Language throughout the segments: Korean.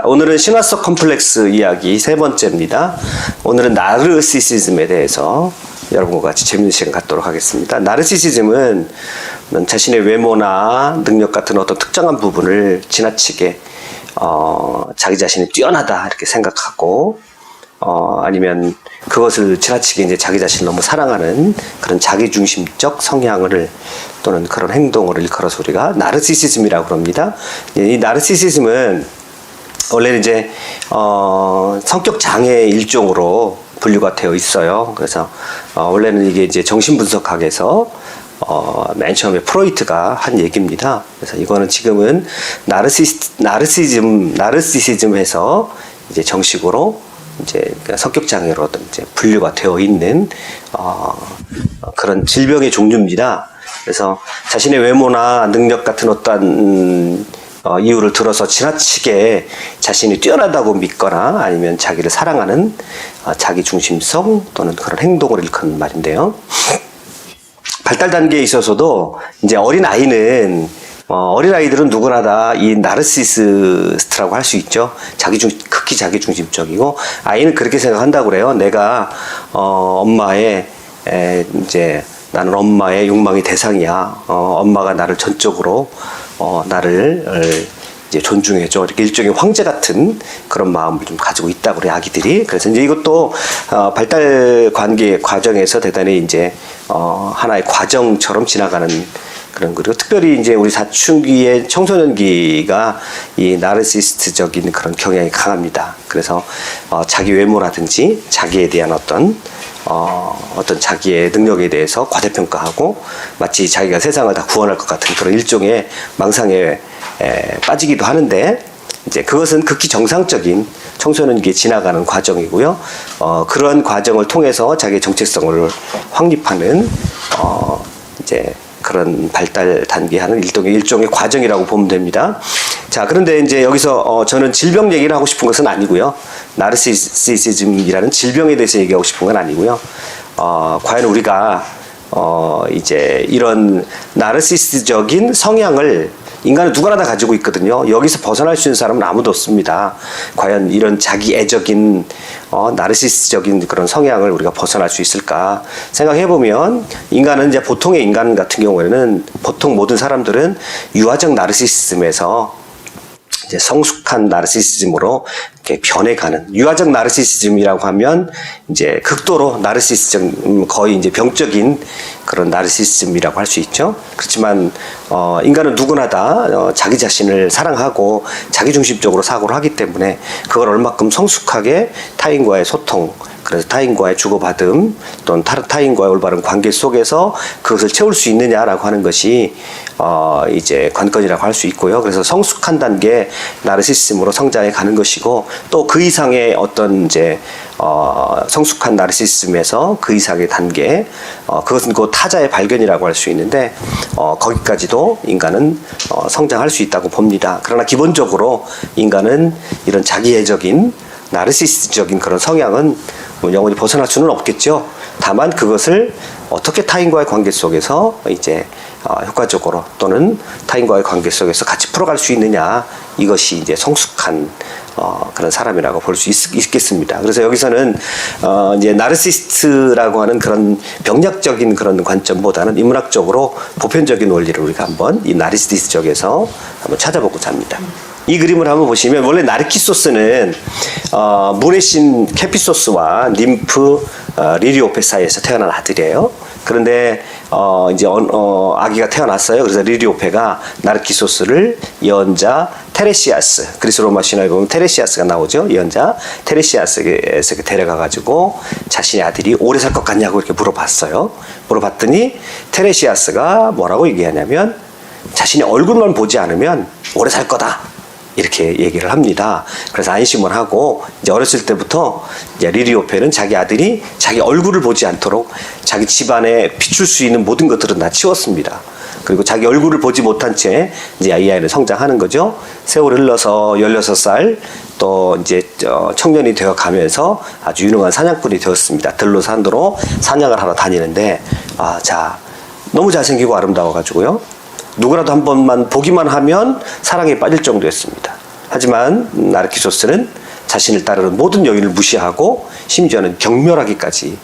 오늘은 신화적 컴플렉스 이야기 세 번째입니다. 오늘은 나르시시즘에 대해서 여러분과 같이 재밌는 시간 갖도록 하겠습니다. 나르시시즘은 자신의 외모나 능력 같은 어떤 특정한 부분을 지나치게 자기 자신이 뛰어나다 이렇게 생각하고 아니면 그것을 지나치게 이제 자기 자신을 너무 사랑하는 그런 자기중심적 성향을 또는 그런 행동을 일컬어서 우리가 나르시시즘이라고 그럽니다. 이 나르시시즘은 원래는 이제 성격 장애의 일종으로 분류가 되어 있어요. 그래서 원래는 이게 이제 정신분석학에서 맨 처음에 프로이트가 한 얘기입니다. 그래서 이거는 지금은 나르시시즘에서 이제 정식으로 이제 성격 장애로 이제 분류가 되어 있는 그런 질병의 종류입니다. 그래서 자신의 외모나 능력 같은 어떤 이유를 들어서 지나치게 자신이 뛰어나다고 믿거나 아니면 자기를 사랑하는 자기중심성 또는 그런 행동을 일컫는 말인데요. 발달 단계에 있어서도 이제 어린아이들은 누구나 다 이 나르시시스트라고 할 수 있죠. 극히 자기중심적이고, 아이는 그렇게 생각한다고 그래요. 내가 나는 엄마의 욕망의 대상이야. 엄마가 나를 전적으로 나를 이제 존중해줘. 이렇게 일종의 황제 같은 그런 마음을 좀 가지고 있다고 그래, 아기들이. 그래서 이제 이것도 발달 관계 과정에서 대단히 이제 하나의 과정처럼 지나가는 그런, 그리고 특별히 이제 우리 사춘기의 청소년기가 이 나르시스트적인 그런 경향이 강합니다. 그래서 자기 외모라든지 자기에 대한 어떤 자기의 능력에 대해서 과대평가하고 마치 자기가 세상을 다 구원할 것 같은 그런 일종의 망상에 빠지기도 하는데, 이제 그것은 극히 정상적인 청소년기에 지나가는 과정이고요. 그런 과정을 통해서 자기의 정체성을 확립하는 이제 그런 발달 단계하는 일종의 과정이라고 보면 됩니다. 자, 그런데 이제 여기서 저는 질병 얘기를 하고 싶은 것은 아니고요. 나르시시즘이라는 질병에 대해서 얘기하고 싶은 건 아니고요. 과연 우리가 이제 이런 나르시스적인 성향을 인간은 누구나 다 가지고 있거든요. 여기서 벗어날 수 있는 사람은 아무도 없습니다. 과연 이런 자기애적인 나르시스적인 그런 성향을 우리가 벗어날 수 있을까 생각해보면, 인간은 이제 보통의 인간 같은 경우에는, 보통 모든 사람들은 유아적 나르시시즘에서 이제 성숙한 나르시시즘으로 이렇게 변해가는, 유아적 나르시시즘이라고 하면 이제 극도로 나르시시즘, 거의 이제 병적인 그런 나르시시즘이라고 할 수 있죠. 그렇지만 인간은 누구나 다 자기 자신을 사랑하고 자기중심적으로 사고를 하기 때문에 그걸 얼마큼 성숙하게 타인과의 소통, 그래서 타인과의 주고받음 또는 타인과의 올바른 관계 속에서 그것을 채울 수 있느냐라고 하는 것이 이제 관건이라고 할 수 있고요. 그래서 성숙한 단계 나르시시즘으로 성장해 가는 것이고, 또 그 이상의 어떤 이제 성숙한 나르시시즘에서 그 이상의 단계, 그것은 그 타자의 발견이라고 할 수 있는데, 거기까지도 인간은 성장할 수 있다고 봅니다. 그러나 기본적으로 인간은 이런 자기애적인 나르시스적인 그런 성향은 영원히 벗어날 수는 없겠죠. 다만 그것을 어떻게 타인과의 관계 속에서 이제 효과적으로 또는 타인과의 관계 속에서 같이 풀어갈 수 있느냐, 이것이 이제 성숙한 그런 사람이라고 볼 수 있겠습니다. 그래서 여기서는 이제 나르시스트라고 하는 그런 병약적인 그런 관점보다는 인문학적으로 보편적인 원리를 우리가 한번 이 나르시스적에서 한번 찾아보고자 합니다. 이 그림을 한번 보시면, 원래 나르키소스는 물의 신 케피소스와 님프 리리오페 사이에서 태어난 아들이에요. 그런데 이제 아기가 태어났어요. 그래서 리리오페가 나르키소스를 예언자 테레시아스, 그리스 로마 신화에 보면 테레시아스가 나오죠. 예언자 테레시아스에게 데려가가지고 자신의 아들이 오래 살 것 같냐고 이렇게 물어봤어요. 물어봤더니 테레시아스가 뭐라고 얘기하냐면, 자신의 얼굴만 보지 않으면 오래 살 거다, 이렇게 얘기를 합니다. 그래서 안심을 하고, 이제 어렸을 때부터 이제 리리오페는 자기 아들이 자기 얼굴을 보지 않도록 자기 집안에 비출 수 있는 모든 것들은 다 치웠습니다. 그리고 자기 얼굴을 보지 못한 채 이제 이 아이는 성장하는 거죠. 세월이 흘러서 16살 또 이제 청년이 되어 가면서 아주 유능한 사냥꾼이 되었습니다. 들로산도로 사냥을 하러 다니는데, 너무 잘생기고 아름다워가지고요. 누구라도 한 번만 보기만 하면 사랑에 빠질 정도였습니다. 하지만 나르키소스는 자신을 따르는 모든 여인을 무시하고 심지어는 경멸하기까지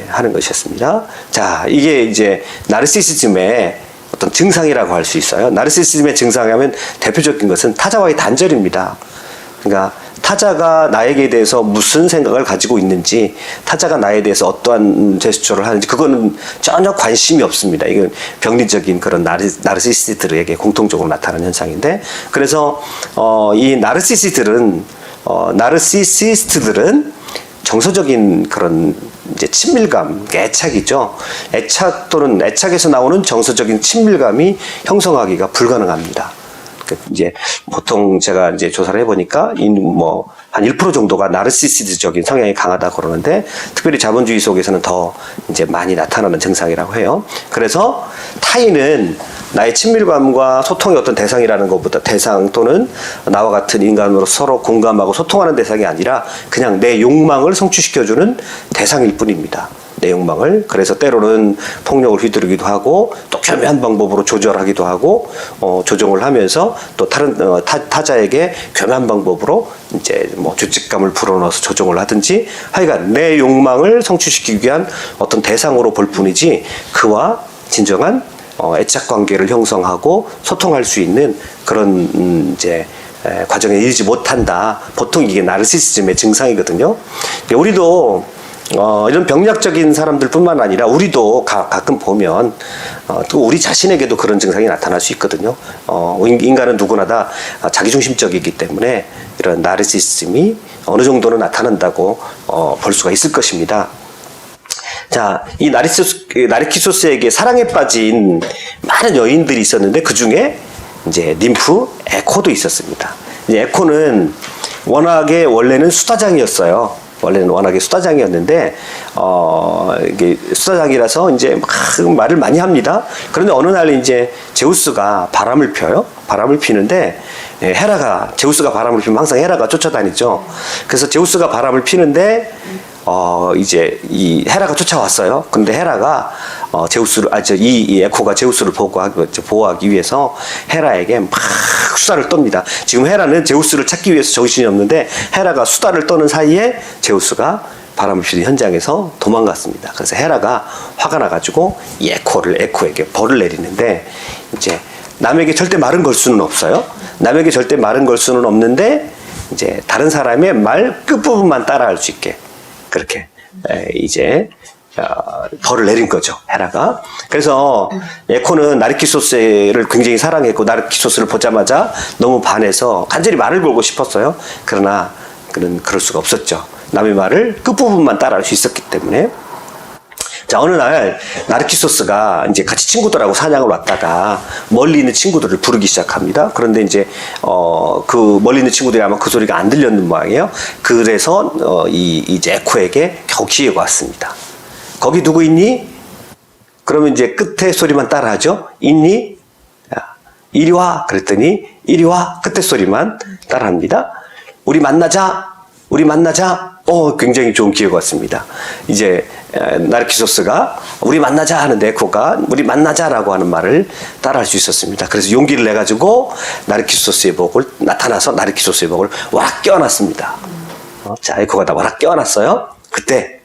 하는 것이었습니다. 자, 이게 이제 나르시시즘의 어떤 증상이라고 할 수 있어요. 나르시시즘의 증상이라면 대표적인 것은 타자와의 단절입니다. 그러니까 타자가 나에게 대해서 무슨 생각을 가지고 있는지, 타자가 나에 대해서 어떠한 제스처를 하는지 그거는 전혀 관심이 없습니다. 이건 병리적인 그런 나르시시스트들에게 공통적으로 나타나는 현상인데, 그래서 이 나르시시스트들은 정서적인 그런 이제 친밀감, 애착이죠. 애착 또는 애착에서 나오는 정서적인 친밀감이 형성하기가 불가능합니다. 이제 보통 제가 이제 조사를 해보니까 한 1% 정도가 나르시시스적인 성향이 강하다 그러는데, 특별히 자본주의 속에서는 더 이제 많이 나타나는 증상이라고 해요. 그래서 타인은 나의 친밀감과 소통의 어떤 대상이라는 것보다, 대상 또는 나와 같은 인간으로 서로 공감하고 소통하는 대상이 아니라 그냥 내 욕망을 성취시켜주는 대상일 뿐입니다. 내 욕망을. 그래서 때로는 폭력을 휘두르기도 하고, 또 교묘한 방법으로 조절하기도 하고, 조정을 하면서 또 다른 타자에게 교묘한 방법으로 이제 죄책감을 불어넣어서 조정을 하든지, 하여간 내 욕망을 성취시키기 위한 어떤 대상으로 볼 뿐이지, 그와 진정한 애착 관계를 형성하고 소통할 수 있는 그런 이제 과정에 이르지 못한다. 보통 이게 나르시시즘의 증상이거든요. 우리도 이런 병약적인 사람들뿐만 아니라 우리도 가끔 보면 또 우리 자신에게도 그런 증상이 나타날 수 있거든요. 인간은 누구나 다 자기중심적이기 때문에 이런 나르시시즘이 어느 정도는 나타난다고 볼 수가 있을 것입니다. 자, 이 나르키소스에게 사랑에 빠진 많은 여인들이 있었는데, 그 중에 이제 ним프 에코도 있었습니다. 이제 에코는 워낙에 원래는 수다장이었어요. 원래는 워낙에 수다장이었는데, 이게 수다장이라서 이제 막 말을 많이 합니다. 그런데 어느 날 이제 제우스가 바람을 펴요. 바람을 피는데, 제우스가 바람을 피면 항상 헤라가 쫓아다니죠. 그래서 제우스가 바람을 피는데, 이제 이 헤라가 쫓아왔어요. 근데 헤라가 이 에코가 제우스를 보호하기 위해서 헤라에게 막 수다를 떱니다. 지금 헤라는 제우스를 찾기 위해서 정신이 없는데, 헤라가 수다를 떠는 사이에 제우스가 바람을 피는 현장에서 도망갔습니다. 그래서 헤라가 화가 나가지고 이 에코에게 벌을 내리는데, 이제 남에게 절대 말은 걸 수는 없어요. 남에게 절대 말은 걸 수는 없는데, 이제 다른 사람의 말 끝부분만 따라할 수 있게 그렇게 이제 벌을 내린 거죠, 헤라가. 그래서 에코는 나르키소스를 굉장히 사랑했고, 나르키소스를 보자마자 너무 반해서 간절히 말을 걸고 싶었어요. 그러나 그는 그럴 수가 없었죠. 남의 말을 끝부분만 따라할 수 있었기 때문에. 자, 어느 날 나르키소스가 이제 같이 친구들하고 사냥을 왔다가 멀리 있는 친구들을 부르기 시작합니다. 그런데 이제 그 멀리 있는 친구들이 아마 그 소리가 안 들렸는 모양이에요. 그래서 이제 에코에게 겨우 기회가 왔습니다. 거기 누구 있니? 그러면 이제 끝에 소리만 따라하죠. 있니? 이리 와. 그랬더니 이리 와. 끝에 소리만 따라합니다. 우리 만나자. 굉장히 좋은 기회가 왔습니다. 이제 나르키소스가 우리 만나자 하는데, 에코가 우리 만나자라고 하는 말을 따라할 수 있었습니다. 그래서 용기를 내가지고 나타나서 나르키소스의 목을 와락 껴안았습니다. 자, 에코가 다 와락 껴안았어요. 그때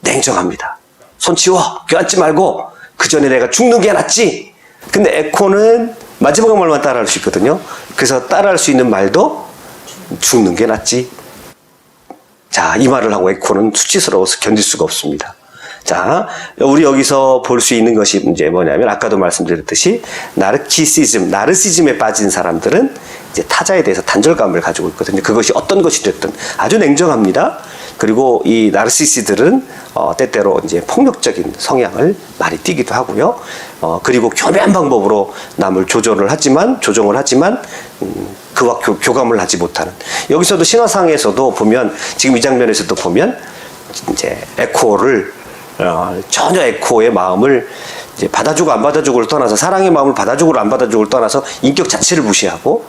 냉정합니다. 손 치워. 껴안지 말고. 그 전에 내가 죽는 게 낫지. 근데 에코는 마지막 말만 따라할 수 있거든요. 그래서 따라할 수 있는 말도 죽는 게 낫지. 자, 이 말을 하고 에코는 수치스러워서 견딜 수가 없습니다. 자, 우리 여기서 볼 수 있는 것이 이제 뭐냐면, 아까도 말씀드렸듯이 나르시즘에 빠진 사람들은 이제 타자에 대해서 단절감을 가지고 있거든요. 그것이 어떤 것이 됐든 아주 냉정합니다. 그리고 이 나르시시들은 때때로 이제 폭력적인 성향을 많이 띠기도 하고요. 그리고 교묘한 방법으로 남을 조정을 하지만 그와 교감을 하지 못하는. 여기서도 신화상에서도 보면, 지금 이 장면에서도 보면 이제 에코를 전혀 에코의 마음을 이제 받아주고 안 받아주고를 떠나서, 사랑의 마음을 받아주고 안 받아주고를 떠나서 인격 자체를 무시하고,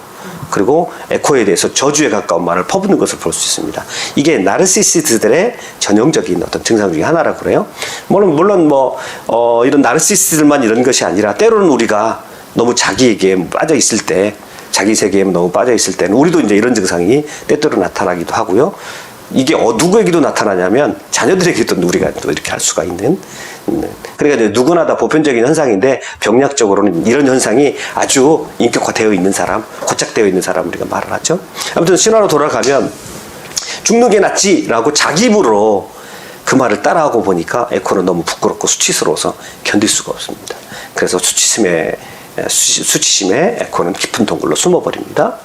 그리고 에코에 대해서 저주에 가까운 말을 퍼붓는 것을 볼 수 있습니다. 이게 나르시시스트들의 전형적인 어떤 증상 중에 하나라고 그래요. 물론 이런 나르시시스트들만 이런 것이 아니라, 때로는 우리가 너무 자기에게 빠져 있을 때 자기 세계에 너무 빠져 있을 때는 우리도 이제 이런 증상이 때때로 나타나기도 하고요. 이게 누구에게도 나타나냐면 자녀들에게도 우리가 또 이렇게 할 수가 있는. 그러니까 이제 누구나 다 보편적인 현상인데 병약적으로는 이런 현상이 아주 인격화되어 있는 사람, 고착되어 있는 사람 우리가 말을 하죠. 아무튼 신화로 돌아가면 죽는 게 낫지라고 자기 입으로 그 말을 따라하고 보니까 에코는 너무 부끄럽고 수치스러워서 견딜 수가 없습니다. 그래서 수치심에 에코는 깊은 동굴로 숨어버립니다.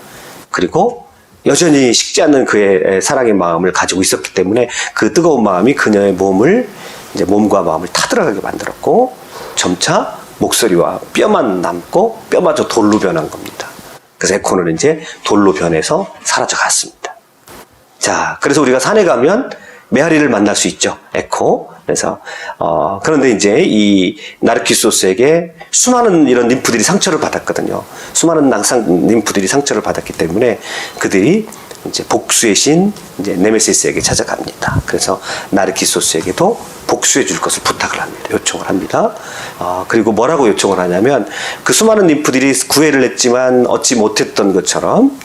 그리고 여전히 식지 않는 그의 사랑의 마음을 가지고 있었기 때문에 그 뜨거운 마음이 그녀의 몸과 마음을 타들어가게 만들었고 점차 목소리와 뼈만 남고 뼈마저 돌로 변한 겁니다. 그래서 에코는 이제 돌로 변해서 사라져 갔습니다. 자, 그래서 우리가 산에 가면 메아리를 만날 수 있죠. 에코. 그래서 그런데 이제 이 나르키소스에게 수많은 이런 ним프들이 상처를 받았거든요. 수많은 ним프들이 상처를 받았기 때문에 그들이 이제 복수의 신 이제 네메시스에게 찾아갑니다. 그래서 나르키소스에게도 복수해 줄 것을 부탁을 합니다. 요청을 합니다. 그리고 뭐라고 요청을 하냐면 그 수많은 ним프들이 구애를 했지만 얻지 못했던 것처럼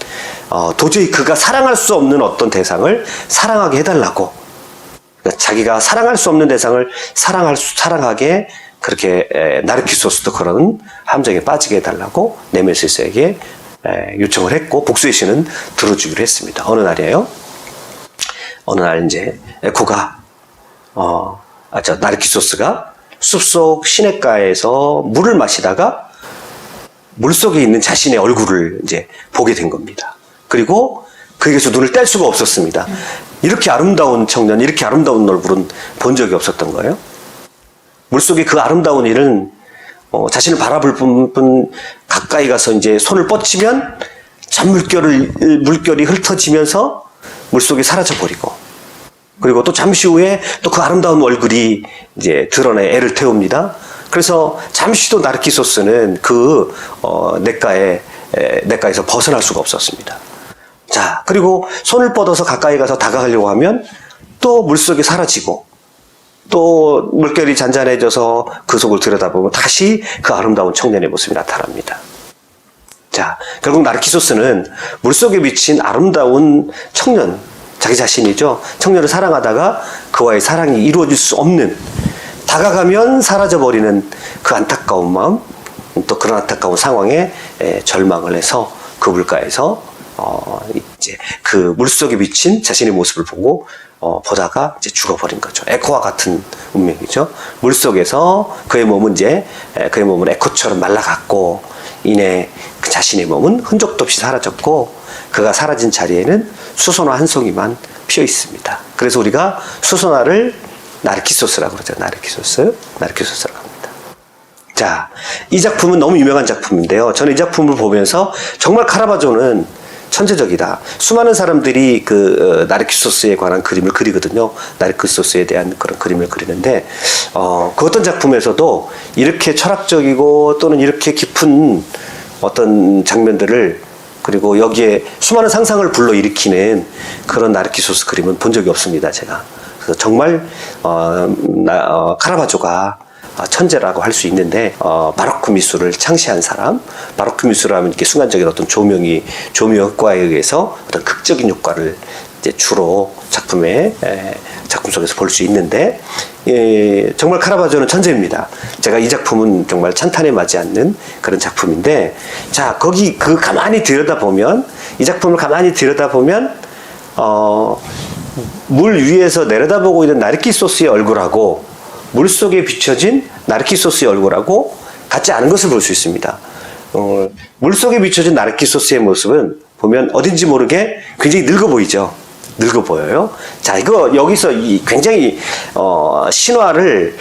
도저히 그가 사랑할 수 없는 어떤 대상을 사랑하게 해달라고. 그러니까 자기가 사랑할 수 없는 대상을 사랑하게 그렇게 나르키소스도 그런 함정에 빠지게 해달라고 네메시스에게 요청을 했고 복수의 신은 들어주기로 했습니다. 어느 날이에요? 어느 날 이제 에코가 나르키소스가 숲속 시냇가에서 물을 마시다가 물속에 있는 자신의 얼굴을 이제 보게 된 겁니다. 그리고 그에게서 눈을 뗄 수가 없었습니다. 이렇게 아름다운 청년, 이렇게 아름다운 얼굴은 본 적이 없었던 거예요. 물속의 그 아름다운 일은 자신을 바라볼 뿐 가까이 가서 이제 손을 뻗치면 물결이 흩어지면서 물속에 사라져버리고 그리고 또 잠시 후에 또 그 아름다운 얼굴이 이제 드러내 애를 태웁니다. 그래서 잠시도 나르키소스는 그 냇가에서 벗어날 수가 없었습니다. 자, 그리고 손을 뻗어서 가까이 가서 다가가려고 하면 또 물속에 사라지고 또 물결이 잔잔해져서 그 속을 들여다보면 다시 그 아름다운 청년의 모습이 나타납니다. 자, 결국 나르키소스는 물속에 비친 아름다운 청년, 자기 자신이죠. 청년을 사랑하다가 그와의 사랑이 이루어질 수 없는, 다가가면 사라져버리는 그 안타까운 마음, 또 그런 안타까운 상황에 절망을 해서 그 물가에서 이제 그 물속에 비친 자신의 모습을 보고 보다가 이제 죽어버린 거죠. 에코와 같은 운명이죠. 물속에서 그의 몸은 에코처럼 말라갔고 이내 그 자신의 몸은 흔적도 없이 사라졌고 그가 사라진 자리에는 수선화 한 송이만 피어 있습니다. 그래서 우리가 수선화를 나르키소스라고 그러죠. 나르키소스라고 합니다. 자, 이 작품은 너무 유명한 작품인데요. 저는 이 작품을 보면서 정말 카라바조는 천재적이다. 수많은 사람들이 그 나르키소스에 관한 그림을 그리거든요. 나르키소스에 대한 그런 그림을 그리는데 그 어떤 작품에서도 이렇게 철학적이고 또는 이렇게 깊은 어떤 장면들을 그리고 여기에 수많은 상상을 불러일으키는 그런 나르키소스 그림은 본 적이 없습니다. 제가. 그래서 정말 카라바조가 천재라고 할 수 있는데 바로크 미술을 창시한 사람, 바로크 미술을 하면 이렇게 순간적인 어떤 조명 효과에 의해서 어떤 극적인 효과를 이제 주로 작품 속에서 볼 수 있는데 정말 카라바조는 천재입니다. 제가 이 작품은 정말 찬탄에 맞지 않는 그런 작품인데 자 거기 가만히 들여다보면 이 작품을 가만히 들여다보면 물 위에서 내려다보고 있는 나르키소스의 얼굴하고 물속에 비춰진 나르키소스의 얼굴하고 같지 않은 것을 볼 수 있습니다. 물속에 비춰진 나르키소스의 모습은 보면 어딘지 모르게 굉장히 늙어 보이죠. 늙어 보여요. 자, 이거 여기서 굉장히 신화를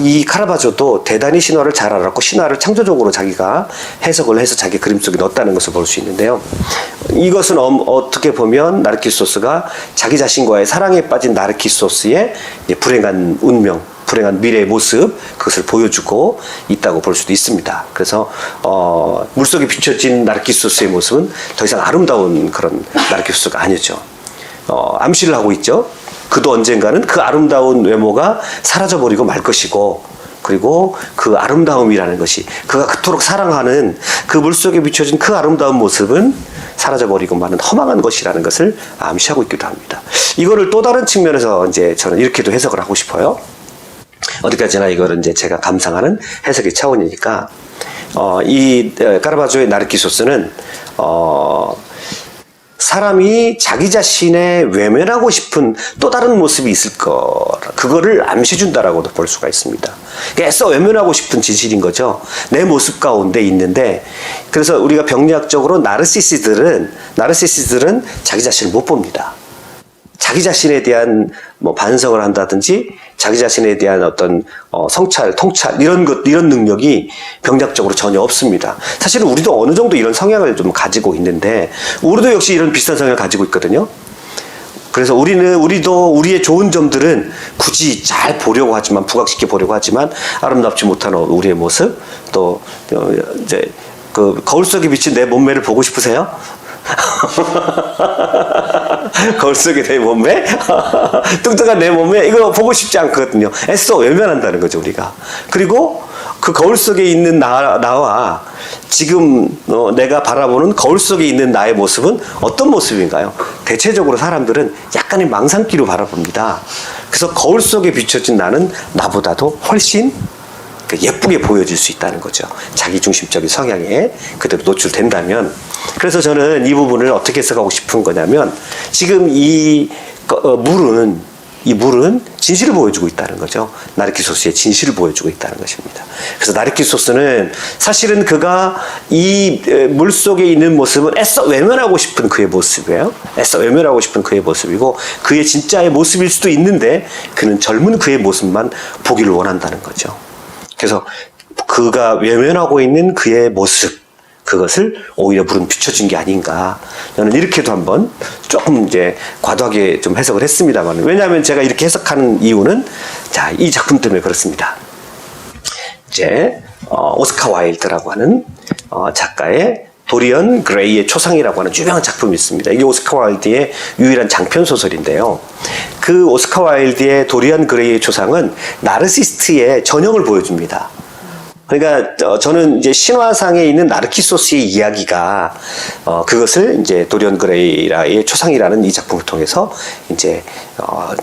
이 카라바조도 대단히 신화를 잘 알았고 신화를 창조적으로 자기가 해석을 해서 자기 그림 속에 넣었다는 것을 볼 수 있는데요. 이것은 어떻게 보면 나르키소스가 자기 자신과의 사랑에 빠진 나르키소스의 불행한 운명, 불행한 미래의 모습, 그것을 보여주고 있다고 볼 수도 있습니다. 그래서 물속에 비춰진 나르키소스의 모습은 더 이상 아름다운 그런 나르키소스가 아니죠. 암시를 하고 있죠. 그도 언젠가는 그 아름다운 외모가 사라져버리고 말 것이고 그리고 그 아름다움이라는 것이 그가 그토록 사랑하는 그 물속에 비춰진 그 아름다운 모습은 사라져버리고 마는 허망한 것이라는 것을 암시하고 있기도 합니다. 이거를 또 다른 측면에서 이제 저는 이렇게도 해석을 하고 싶어요. 어디까지나 이거는 이제 제가 감상하는 해석의 차원이니까, 이 카라바조의 나르키소스는, 사람이 자기 자신의 외면하고 싶은 또 다른 모습이 있을 그거를 암시해준다라고도 볼 수가 있습니다. 애써 외면하고 싶은 진실인 거죠. 내 모습 가운데 있는데, 그래서 우리가 병리학적으로 나르시시들은 자기 자신을 못 봅니다. 자기 자신에 대한 뭐 반성을 한다든지 자기 자신에 대한 어떤 성찰, 통찰 이런 능력이 병리학적으로 전혀 없습니다. 사실은 우리도 어느 정도 이런 성향을 좀 가지고 있는데 우리도 역시 이런 비슷한 성향을 가지고 있거든요. 그래서 우리도 우리의 좋은 점들은 굳이 잘 보려고 하지만, 부각시켜 보려고 하지만 아름답지 못한 우리의 모습, 또 이제 그 거울 속에 비친 내 몸매를 보고 싶으세요? 거울 속에 내 몸매? 뚱뚱한 내 몸매? 이거 보고 싶지 않거든요. 애써 외면한다는 거죠, 우리가. 그리고 그 거울 속에 있는 나와 지금 내가 바라보는 거울 속에 있는 나의 모습은 어떤 모습인가요? 대체적으로 사람들은 약간의 망상기로 바라봅니다. 그래서 거울 속에 비춰진 나는 나보다도 훨씬 예쁘게 보여질 수 있다는 거죠. 자기중심적인 성향에 그대로 노출된다면. 그래서 저는 이 부분을 어떻게 해석하고 싶은 거냐면, 지금 이 물은 진실을 보여주고 있다는 거죠. 나르키소스의 진실을 보여주고 있다는 것입니다. 그래서 나르키소스는 사실은 그가 이 물속에 있는 모습은 애써 외면하고 싶은 그의 모습이에요. 애써 외면하고 싶은 그의 모습이고, 그의 진짜의 모습일 수도 있는데 그는 젊은 그의 모습만 보기를 원한다는 거죠. 그래서 그가 외면하고 있는 그의 모습, 그것을 오히려 물은 비춰준 게 아닌가. 저는 이렇게도 한번 조금 이제 과도하게 좀 해석을 했습니다만, 왜냐하면 제가 이렇게 해석하는 이유는, 자, 이 작품 때문에 그렇습니다. 이제 오스카 와일드라고 하는 작가의 도리언 그레이의 초상이라고 하는 유명한 작품이 있습니다. 이게 오스카 와일드의 유일한 장편 소설인데요. 그 오스카 와일드의 도리언 그레이의 초상은 나르시스트의 전형을 보여줍니다. 그러니까 저는 이제 신화상에 있는 나르키소스의 이야기가 그것을 이제 도리언 그레이의 초상이라는 이 작품을 통해서 이제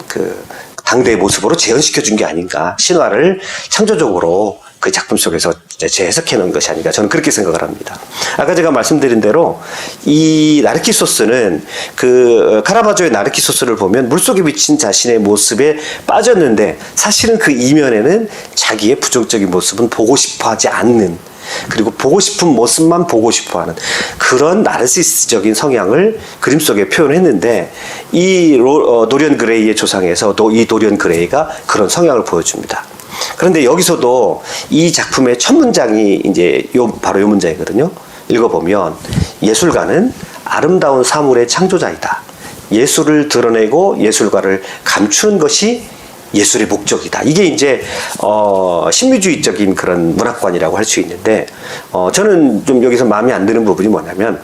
그 당대의 모습으로 재현시켜 준 게 아닌가, 신화를 창조적으로 그 작품 속에서 재해석해 놓은 것이 아닌가, 저는 그렇게 생각을 합니다. 아까 제가 말씀드린 대로 이 나르키소스는 그 카라바조의 나르키소스를 보면 물속에 비친 자신의 모습에 빠졌는데, 사실은 그 이면에는 자기의 부정적인 모습은 보고 싶어 하지 않는, 그리고 보고 싶은 모습만 보고 싶어 하는 그런 나르시스적인 성향을 그림 속에 표현했는데, 이 도리언 그레이의 조상에서도 이 도리언 그레이가 그런 성향을 보여줍니다. 그런데 여기서도 이 작품의 첫 문장이 이제 바로 이 문장이거든요. 읽어보면, 예술가는 아름다운 사물의 창조자이다. 예술을 드러내고 예술가를 감추는 것이 예술의 목적이다. 이게 이제 신비주의적인 그런 문학관이라고 할 수 있는데, 저는 좀 여기서 마음에 안 드는 부분이 뭐냐면,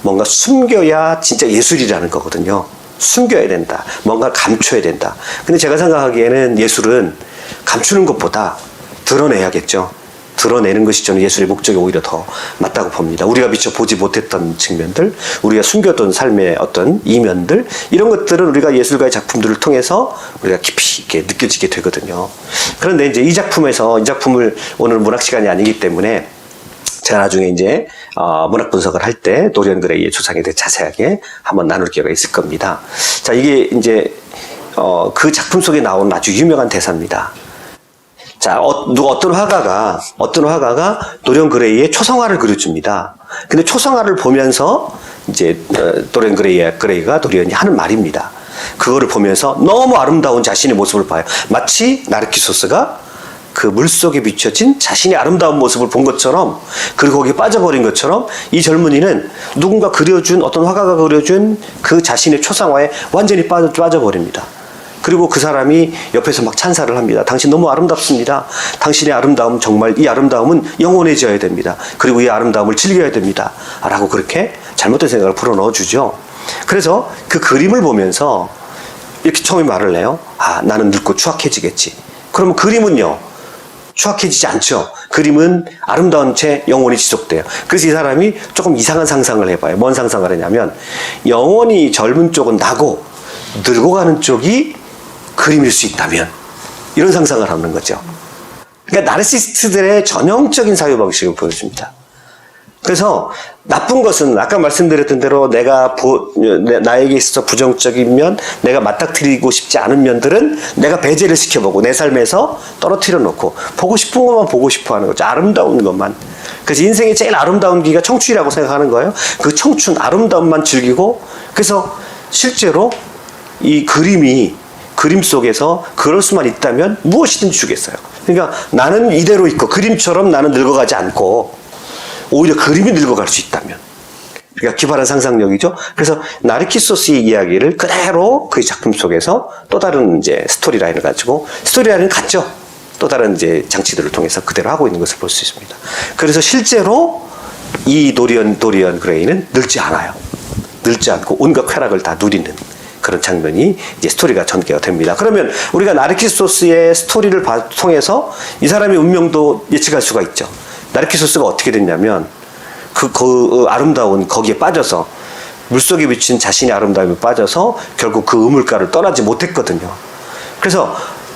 뭔가 숨겨야 진짜 예술이라는 거거든요. 숨겨야 된다. 뭔가 감춰야 된다. 근데 제가 생각하기에는 예술은 감추는 것보다 드러내야겠죠. 드러내는 것이 저는 예술의 목적이 오히려 더 맞다고 봅니다. 우리가 미처 보지 못했던 측면들, 우리가 숨겨둔 삶의 어떤 이면들, 이런 것들은 우리가 예술가의 작품들을 통해서 우리가 깊이 있게 느껴지게 되거든요. 그런데 이제 이 작품을 오늘 문학 시간이 아니기 때문에 제가 나중에 이제 문학 분석을 할 때 도리언 그레이의 조상에 대해 자세하게 한번 나눌 기회가 있을 겁니다. 자, 이게 이제 그 작품 속에 나온 아주 유명한 대사입니다. 자, 어떤 화가가 도리언 그레이의 초상화를 그려줍니다. 근데 초상화를 보면서 이제 도리언 그레이가 도리언이 하는 말입니다. 그거를 보면서 너무 아름다운 자신의 모습을 봐요. 마치 나르키소스가 그 물속에 비춰진 자신의 아름다운 모습을 본 것처럼, 그리고 거기에 빠져버린 것처럼, 이 젊은이는 누군가 어떤 화가가 그려준 그 자신의 초상화에 완전히 빠져버립니다. 그리고 그 사람이 옆에서 막 찬사를 합니다. 당신 너무 아름답습니다. 당신의 아름다움, 정말 이 아름다움은 영원해져야 됩니다. 그리고 이 아름다움을 즐겨야 됩니다. 라고 그렇게 잘못된 생각을 불어넣어주죠. 그래서 그 그림을 보면서 이렇게 처음에 말을 해요. 아, 나는 늙고 추악해지겠지. 그러면 그림은요, 추악해지지 않죠. 그림은 아름다운 채 영원히 지속돼요. 그래서 이 사람이 조금 이상한 상상을 해봐요. 뭔 상상을 하냐면 영원히 젊은 쪽은 나고 늙어가는 쪽이 그림일 수 있다면 이런 상상을 하는 거죠. 그러니까 나르시스트들의 전형적인 사유방식을 보여줍니다. 그래서 나쁜 것은 아까 말씀드렸던 대로 나에게 있어서 부정적인 면, 내가 맞닥뜨리고 싶지 않은 면들은 내가 배제를 시켜보고 내 삶에서 떨어뜨려 놓고 보고 싶은 것만 보고 싶어 하는 거죠. 아름다운 것만. 그래서 인생의 제일 아름다운 기가 청춘이라고 생각하는 거예요. 그 청춘, 아름다움만 즐기고 그래서 실제로 이 그림 속에서 그럴 수만 있다면 무엇이든지 주겠어요. 그러니까 나는 이대로 있고 그림처럼 나는 늙어가지 않고 오히려 그림이 늙어갈 수 있다면. 그러니까 기발한 상상력이죠. 그래서 나르키소스의 이야기를 그대로 그의 작품 속에서 또 다른 이제 스토리라인을 가지고 스토리라인은 같죠. 또 다른 이제 장치들을 통해서 그대로 하고 있는 것을 볼 수 있습니다. 그래서 실제로 이 도리언 그레이는 늙지 않아요. 늙지 않고 온갖 쾌락을 다 누리는 그런 장면이 이제 스토리가 전개가 됩니다. 그러면 우리가 나르키소스의 스토리를 통해서 이 사람의 운명도 예측할 수가 있죠. 나르키소스가 어떻게 됐냐면 그 아름다운 거기에 빠져서 물속에 비친 자신의 아름다움에 빠져서 결국 그 우물가를 떠나지 못했거든요. 그래서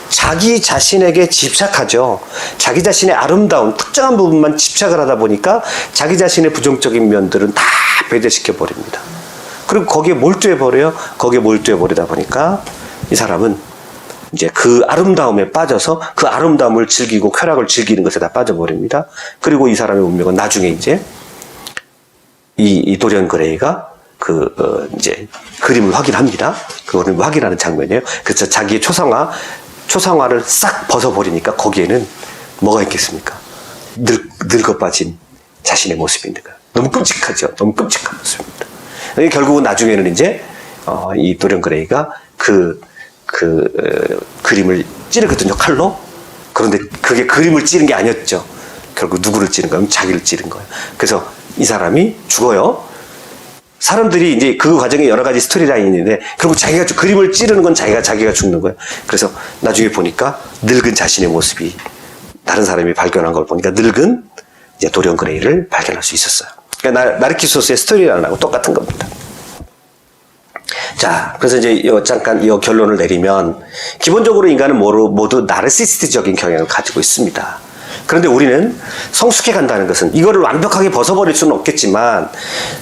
자기 자신에게 집착하죠. 자기 자신의 아름다운 특정한 부분만 집착을 하다 보니까 자기 자신의 부정적인 면들은 다 배제시켜 버립니다. 그리고 거기에 몰두해 버려요. 거기에 몰두해 버리다 보니까 이 사람은 이제 그 아름다움에 빠져서 그 아름다움을 즐기고 쾌락을 즐기는 것에 다 빠져버립니다. 그리고 이 사람의 운명은 나중에 이제 이 도리언 그레이가 이제 그림을 확인합니다. 그 그림을 확인하는 장면이에요. 그래서 자기의 초상화를 싹 벗어버리니까 거기에는 뭐가 있겠습니까? 늙어 빠진 자신의 모습이 있는 거예요. 너무 끔찍하죠. 너무 끔찍한 모습입니다. 결국은 나중에는 이제 이 도리언 그레이가 그림을 찌르거든요, 칼로. 그런데 그게 그림을 찌른 게 아니었죠. 결국 누구를 찌른 거예요? 자기를 찌른 거예요. 그래서 이 사람이 죽어요. 사람들이 이제 그 과정에 여러 가지 스토리라인이 있는데, 결국 자기가 그림을 찌르는 건 자기가 죽는 거예요. 그래서 나중에 보니까 늙은 자신의 모습이 다른 사람이 발견한 걸 보니까 늙은 이제 도리언 그레이를 발견할 수 있었어요. 그러니까 나르키소스의 스토리라인하고 똑같은 겁니다. 자, 그래서 이제 잠깐 이 결론을 내리면 기본적으로 인간은 모두 나르시스트적인 경향을 가지고 있습니다. 그런데 우리는 성숙해 간다는 것은 이거를 완벽하게 벗어버릴 수는 없겠지만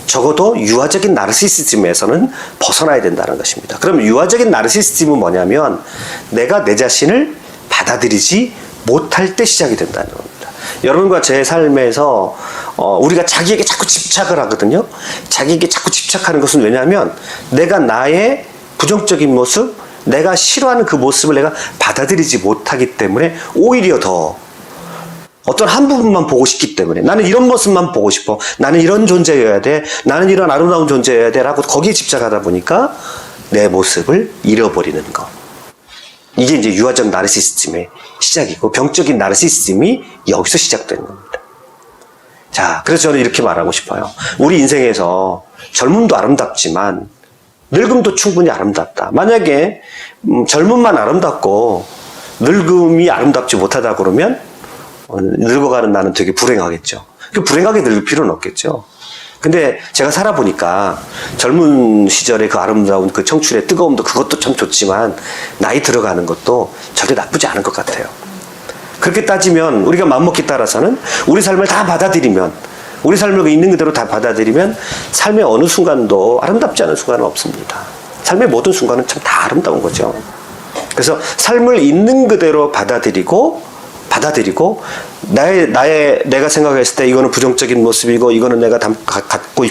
적어도 유아적인 나르시시즘에서는 벗어나야 된다는 것입니다. 그럼 유아적인 나르시시즘은 뭐냐면 내가 내 자신을 받아들이지 못할 때 시작이 된다는 겁니다. 여러분과 제 삶에서 우리가 자기에게 자꾸 집착을 하거든요. 자기에게 자꾸 집착하는 것은 왜냐하면 내가 나의 부정적인 모습, 내가 싫어하는 그 모습을 내가 받아들이지 못하기 때문에 오히려 더 어떤 한 부분만 보고 싶기 때문에 나는 이런 모습만 보고 싶어. 나는 이런 존재여야 돼. 나는 이런 아름다운 존재여야 돼. 라고 거기에 집착하다 보니까 내 모습을 잃어버리는 것. 이게 이제 유아적 나르시시즘의 시작이고 병적인 나르시시즘이 여기서 시작되는 겁니다. 자, 그래서 저는 이렇게 말하고 싶어요. 우리 인생에서 젊음도 아름답지만 늙음도 충분히 아름답다. 만약에 젊음만 아름답고 늙음이 아름답지 못하다 그러면 늙어가는 나는 되게 불행하겠죠. 불행하게 늙을 필요는 없겠죠. 근데 제가 살아보니까 젊은 시절의 그 아름다운 그 청춘의 뜨거움도 그것도 참 좋지만 나이 들어가는 것도 절대 나쁘지 않은 것 같아요. 그렇게 따지면 우리가 마음먹기 따라서는 우리 삶을 다 받아들이면 우리 삶을 있는 그대로 다 받아들이면 삶의 어느 순간도 아름답지 않은 순간은 없습니다. 삶의 모든 순간은 참 다 아름다운 거죠. 그래서 삶을 있는 그대로 받아들이고 내가 생각했을 때 이거는 부정적인 모습이고 이거는 내가 갖고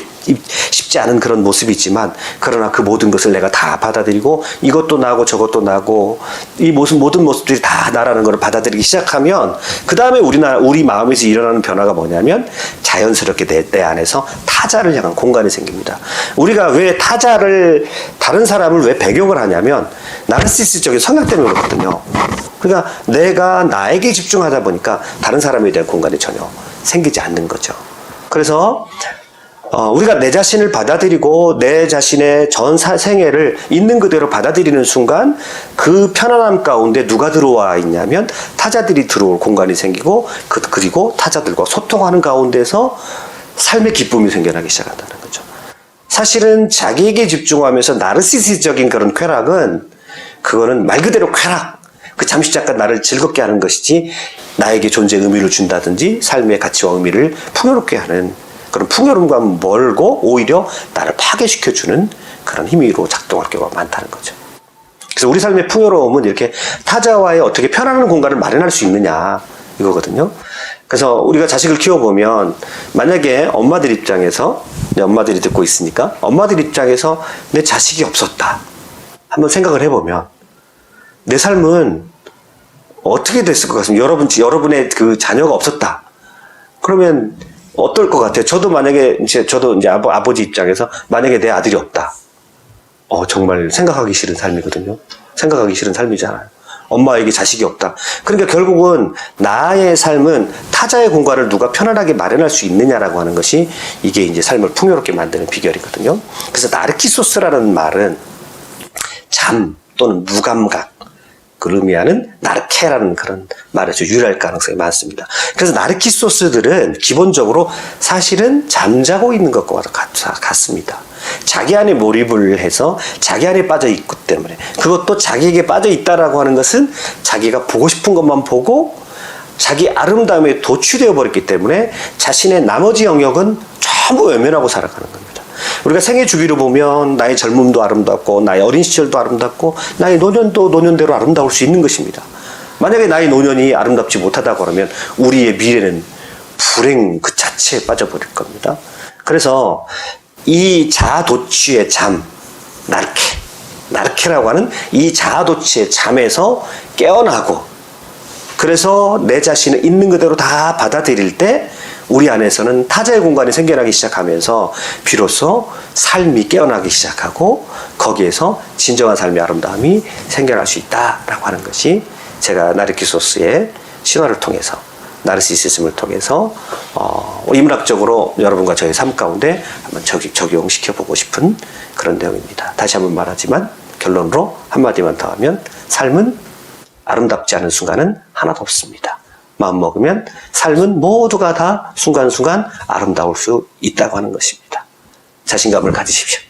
싶지 않은 그런 모습이지만 그러나 그 모든 것을 내가 다 받아들이고 이것도 나고 저것도 나고 이 모든 모습들이 다 나라는 걸 받아들이기 시작하면 그 다음에 우리 마음에서 일어나는 변화가 뭐냐면 자연스럽게 내 안에서 타자를 향한 공간이 생깁니다. 우리가 왜 다른 사람을 왜 배경을 하냐면 나르시시적인 성향 때문에 그렇거든요. 그러니까 내가 나에게 집중하다 보니까 다른 사람에 대한 공간이 전혀 생기지 않는 거죠. 그래서 우리가 내 자신을 받아들이고 내 자신의 전 생애를 있는 그대로 받아들이는 순간 그 편안함 가운데 누가 들어와 있냐면 타자들이 들어올 공간이 생기고 그리고 타자들과 소통하는 가운데서 삶의 기쁨이 생겨나기 시작한다는 거죠. 사실은 자기에게 집중하면서 나르시시적인 그런 쾌락은 그거는 말 그대로 쾌락, 그 잠시 잠깐 나를 즐겁게 하는 것이지 나에게 존재의 의미를 준다든지 삶의 가치와 의미를 풍요롭게 하는 그런 풍요로움과 멀고 오히려 나를 파괴시켜주는 그런 힘으로 작동할 경우가 많다는 거죠. 그래서 우리 삶의 풍요로움은 이렇게 타자와의 어떻게 편안한 공간을 마련할 수 있느냐 이거거든요. 그래서 우리가 자식을 키워보면 만약에 엄마들 입장에서 엄마들이 듣고 있으니까 엄마들 입장에서 내 자식이 없었다 한번 생각을 해보면 내 삶은 어떻게 됐을 것 같습니다. 여러분의 그 자녀가 없었다. 그러면 어떨 것 같아요? 저도 만약에 저도 아버지 입장에서 만약에 내 아들이 없다. 정말 생각하기 싫은 삶이거든요. 생각하기 싫은 삶이잖아요. 엄마에게 자식이 없다. 그러니까 결국은 나의 삶은 타자의 공간을 누가 편안하게 마련할 수 있느냐라고 하는 것이 이게 이제 삶을 풍요롭게 만드는 비결이거든요. 그래서 나르키소스라는 말은 잠 또는 무감각 그 의미하는 나르케라는 그런 말에서 유래할 가능성이 많습니다. 그래서 나르키소스들은 기본적으로 사실은 잠자고 있는 것과 같습니다. 자기 안에 몰입을 해서 자기 안에 빠져 있기 때문에 그것도 자기에게 빠져 있다라고 하는 것은 자기가 보고 싶은 것만 보고 자기 아름다움에 도취되어 버렸기 때문에 자신의 나머지 영역은 전부 외면하고 살아가는 겁니다. 우리가 생애 주기로 보면 나의 젊음도 아름답고 나의 어린 시절도 아름답고 나의 노년도 노년대로 아름다울 수 있는 것입니다. 만약에 나의 노년이 아름답지 못하다고 하면 우리의 미래는 불행 그 자체에 빠져버릴 겁니다. 그래서 이 자아도취의 잠, 나르케라고 하는 이 자아도취의 잠에서 깨어나고 그래서 내 자신을 있는 그대로 다 받아들일 때 우리 안에서는 타자의 공간이 생겨나기 시작하면서 비로소 삶이 깨어나기 시작하고 거기에서 진정한 삶의 아름다움이 생겨날 수 있다라고 하는 것이 제가 나르키소스의 신화를 통해서 나르시시즘을 통해서 인문학적으로 여러분과 저의 삶 가운데 한번 적용시켜보고 싶은 그런 내용입니다. 다시 한번 말하지만 결론으로 한마디만 더 하면 삶은 아름답지 않은 순간은 하나도 없습니다. 마음 먹으면 삶은 모두가 다 순간순간 아름다울 수 있다고 하는 것입니다. 자신감을 가지십시오.